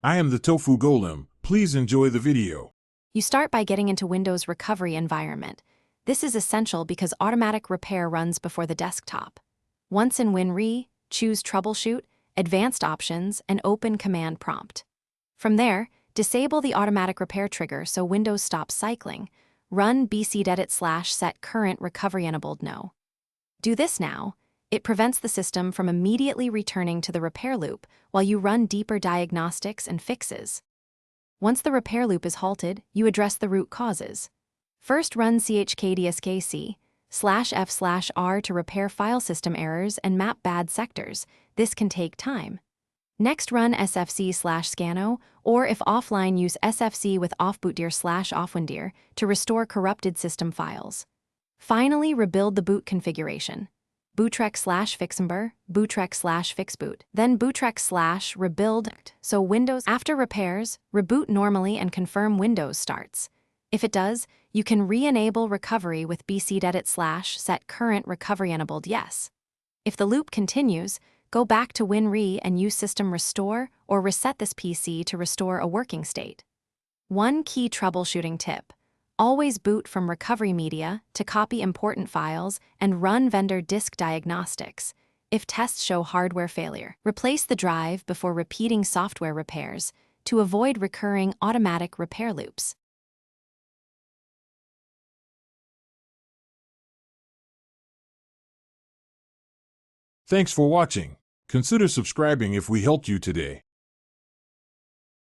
I am the Tofu Golem. Please enjoy the video. You start by getting into Windows recovery environment. This is essential because automatic repair runs before the desktop. Once in WinRe, choose Troubleshoot, Advanced Options, and Open Command Prompt. From there, disable the automatic repair trigger so Windows stops cycling. Run bcdedit/set current recovery enabled no. Do this now. It prevents the system from immediately returning to the repair loop while you run deeper diagnostics and fixes. Once the repair loop is halted, you address the root causes. First, run chkdskc/f/r to repair file system errors and map bad sectors. This can take time. Next, run sfc/scanno, or if offline, use sfc with offbootdir/offwindir to restore corrupted system files. Finally, rebuild the boot configuration. bootrec/fixember, bootrec/fixboot, then bootrec/rebuild. So Windows, after repairs, reboot normally and confirm Windows starts. If it does, you can re-enable recovery with bcdedit/set current recovery enabled yes. If the loop continues, go back to WinRe and use System Restore or reset this PC to restore a working state. One key troubleshooting tip: always boot from recovery media to copy important files and run vendor disk diagnostics. If tests show hardware failure, replace the drive before repeating software repairs to avoid recurring automatic repair loops. Thanks for watching. Consider subscribing if we helped you today.